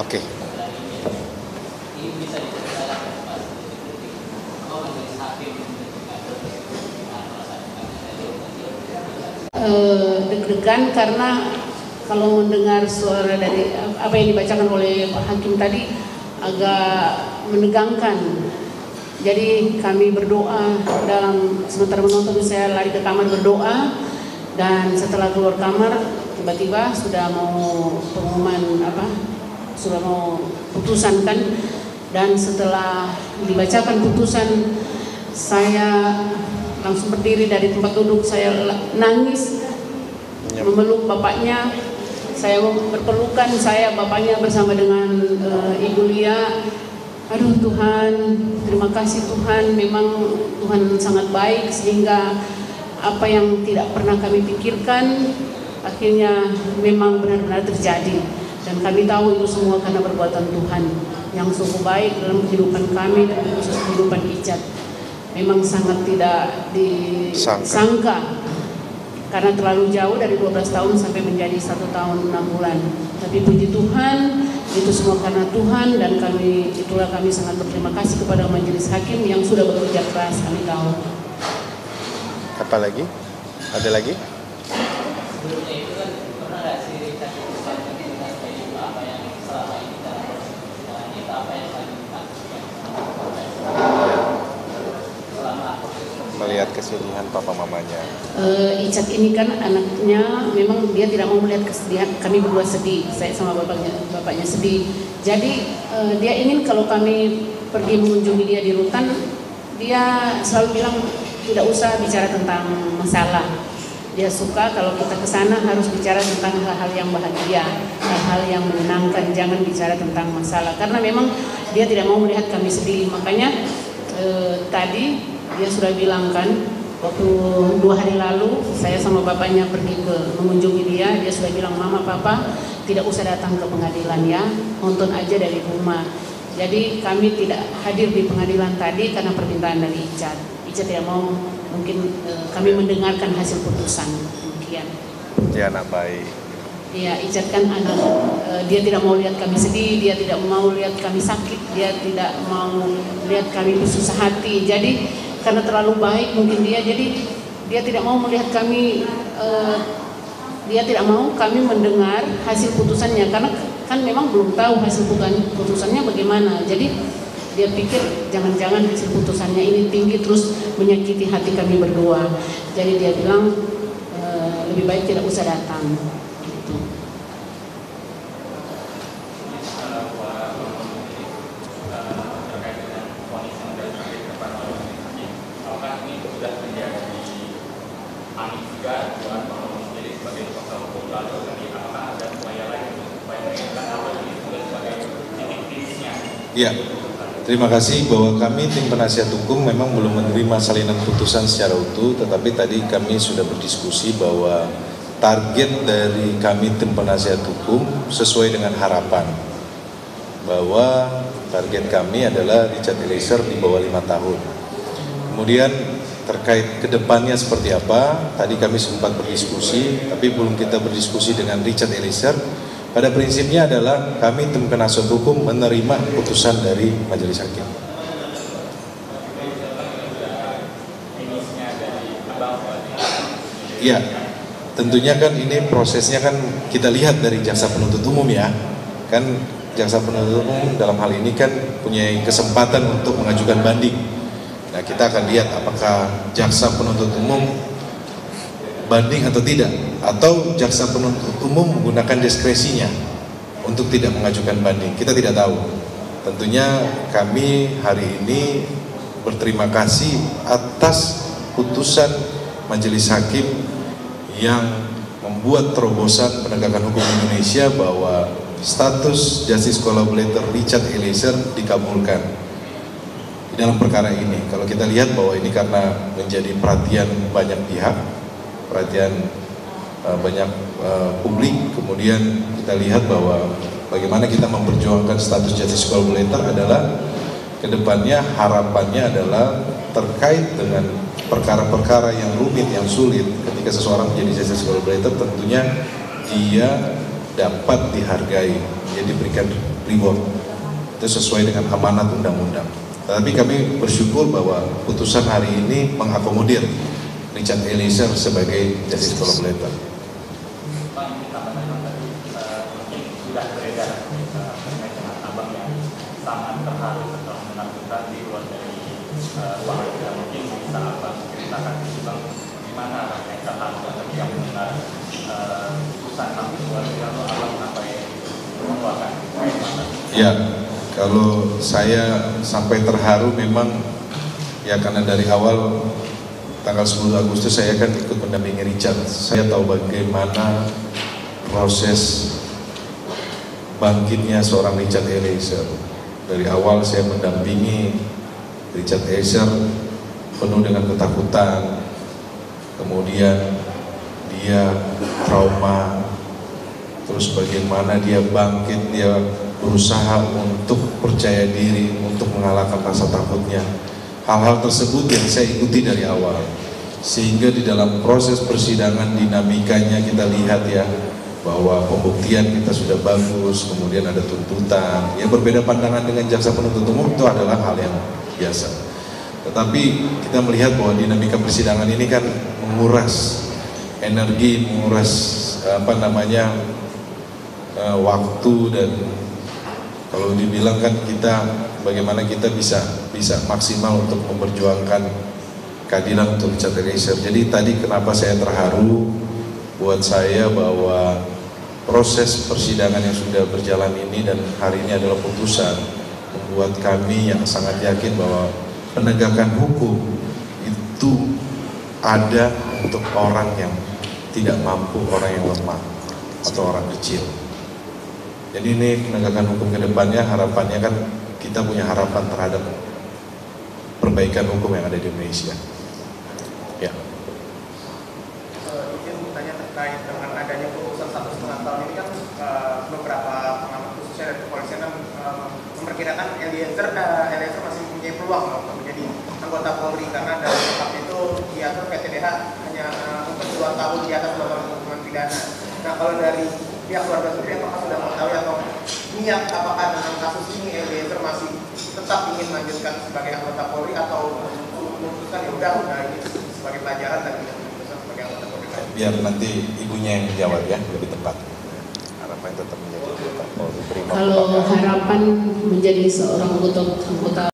Oke. Deg-degan karena kalau mendengar suara dari apa yang dibacakan oleh Pak Hakim tadi agak menegangkan. Jadi kami berdoa sementara menonton, saya lari ke kamar berdoa, dan setelah keluar kamar tiba-tiba sudah mau pengumuman sudah mau putusan kan, dan setelah dibacakan putusan saya langsung berdiri dari tempat duduk, saya nangis memeluk bapaknya, saya berpelukan bapaknya bersama dengan Ibu Lia. Aduh Tuhan, terima kasih Tuhan, memang Tuhan sangat baik sehingga apa yang tidak pernah kami pikirkan akhirnya memang benar-benar terjadi, dan kami tahu itu semua karena perbuatan Tuhan yang sungguh baik dalam kehidupan kami dan khusus kehidupan Icat. Memang sangat tidak disangka karena terlalu jauh dari 12 tahun sampai menjadi 1 tahun 6 bulan. Tapi puji Tuhan, itu semua karena Tuhan, dan itulah kami sangat berterima kasih kepada majelis hakim yang sudah bekerja keras, kami tahu. Apa lagi? Ada lagi? Sebelumnya itu kan pernah nggak sih Richard itu dengan apa yang selama ini dalam persidangan itu apa yang paling melihat kesedihan papa mamanya. Icat ini kan anaknya, memang dia tidak mau melihat kesedihan kami berdua sedih, saya sama bapaknya sedih. Jadi dia ingin kalau kami pergi mengunjungi dia di rutan, dia selalu bilang tidak usah bicara tentang masalah. Dia suka kalau kita ke sana harus bicara tentang hal-hal yang bahagia, hal-hal yang menyenangkan, jangan bicara tentang masalah. Karena memang dia tidak mau melihat kami sedih. Makanya tadi dia sudah bilang kan, waktu 2 hari lalu saya sama bapaknya pergi mengunjungi dia sudah bilang, Mama, Papa tidak usah datang ke pengadilan ya, nonton aja dari rumah. Jadi kami tidak hadir di pengadilan tadi karena permintaan dari Icat. Icat tidak mau, mungkin kami mendengarkan hasil putusan. Demikian. Dia anak baik. Iya, Icat kan anak, dia tidak mau lihat kami sedih, dia tidak mau lihat kami sakit, dia tidak mau lihat kami bersusah hati. Jadi karena terlalu baik mungkin jadi dia tidak mau melihat kami, dia tidak mau kami mendengar hasil putusannya, karena kan memang belum tahu hasil putusannya bagaimana. Jadi dia pikir jangan-jangan hasil putusannya ini tinggi terus menyakiti hati kami berdua. Jadi dia bilang lebih baik tidak usah datang. Gitu. Ya, terima kasih bahwa kami tim penasihat hukum memang belum menerima salinan putusan secara utuh, tetapi tadi kami sudah berdiskusi bahwa target dari kami tim penasihat hukum sesuai dengan harapan bahwa target kami adalah Richard Eliezer di bawah 5 tahun. Kemudian terkait kedepannya seperti apa, tadi kami sempat berdiskusi, tapi belum kita berdiskusi dengan Richard Eliezer. Pada prinsipnya adalah kami tim penasihat hukum menerima putusan dari majelis hakim. Ya, tentunya kan ini prosesnya kan kita lihat dari jaksa penuntut umum ya. Kan jaksa penuntut umum dalam hal ini kan punya kesempatan untuk mengajukan banding. Nah, kita akan lihat apakah jaksa penuntut umum banding atau tidak, atau jaksa penuntut umum menggunakan diskresinya untuk tidak mengajukan banding. Kita tidak tahu. Tentunya kami hari ini berterima kasih atas putusan majelis hakim yang membuat terobosan penegakan hukum Indonesia bahwa status justice collaborator Richard Eliezer dikabulkan di dalam perkara ini. Kalau kita lihat bahwa ini karena menjadi perhatian banyak pihak, perhatian banyak publik, kemudian kita lihat bahwa bagaimana kita memperjuangkan status justice collaborator adalah kedepannya harapannya adalah terkait dengan perkara-perkara yang rumit, yang sulit. Ketika seseorang menjadi justice collaborator, tentunya dia dapat dihargai, jadi diberikan reward. Itu sesuai dengan amanat undang-undang. Tapi kami bersyukur bahwa putusan hari ini mengakomodir Richard Eliezer sebagai justice collaborator. Pak, ini tambahan tadi mungkin sudah beredar terkait dengan abang yang sangat terharu setelah mendengar putusan di luar dari ruang sidang. Mungkin bisa abang ceritakan bang bagaimana rasanya terharu ketika mendengar putusan kami luar sidang, lalu abang sampai mengeluarkan air mata. Ya, kalau saya sampai terharu memang ya karena dari awal tanggal 10 Agustus saya kan ikut mendampingi Richard. Saya tahu bagaimana proses bangkitnya seorang Richard Eliezer. Dari awal saya mendampingi Richard Eliezer penuh dengan ketakutan, kemudian dia trauma, terus bagaimana dia bangkit, dia berusaha untuk percaya diri, untuk mengalahkan rasa takutnya. Hal-hal tersebut yang saya ikuti dari awal, sehingga di dalam proses persidangan dinamikanya kita lihat ya, bahwa pembuktian kita sudah bagus, kemudian ada tuntutan. Ya berbeda pandangan dengan jaksa penuntut umum itu adalah hal yang biasa. Tetapi kita melihat bahwa dinamika persidangan ini kan menguras energi, menguras waktu, dan kalau dibilang kan kita bagaimana kita bisa maksimal untuk memperjuangkan keadilan untuk Richard Eliezer. Jadi tadi kenapa saya terharu buat saya bahwa proses persidangan yang sudah berjalan ini dan hari ini adalah putusan membuat kami yang sangat yakin bahwa penegakan hukum itu ada untuk orang yang tidak mampu, orang yang lemah atau orang kecil. Jadi ini penegakan hukum ke depannya, harapannya kan kita punya harapan terhadap perbaikan hukum yang ada di Indonesia. Ya. Izin bertanya terkait dengan adanya putusan 1,5 tahun ini kan beberapa pengamat khususnya dari kepolisian kan memperkirakan Eliezer masih mempunyai peluang untuk menjadi anggota Polri karena dalam kitab itu diatur PTDH hanya untuk 2 tahun di atas 2 tahun hukuman pidana. Nah kalau dari pihak keluarga sendiri apakah sudah mengetahui atau niat apakah dalam kasus ini Eliezer masih tetap ingin melanjutkan sebagai anggota Polri atau memutuskan ya udah ini sebagai pelajaran dan tidak memutuskan sebagai anggota Polri? Biar nanti ibunya yang menjawab ya, lebih tepat. Harapan tetap menjadi anggota Polri. Kalau harapan menjadi seorang anggota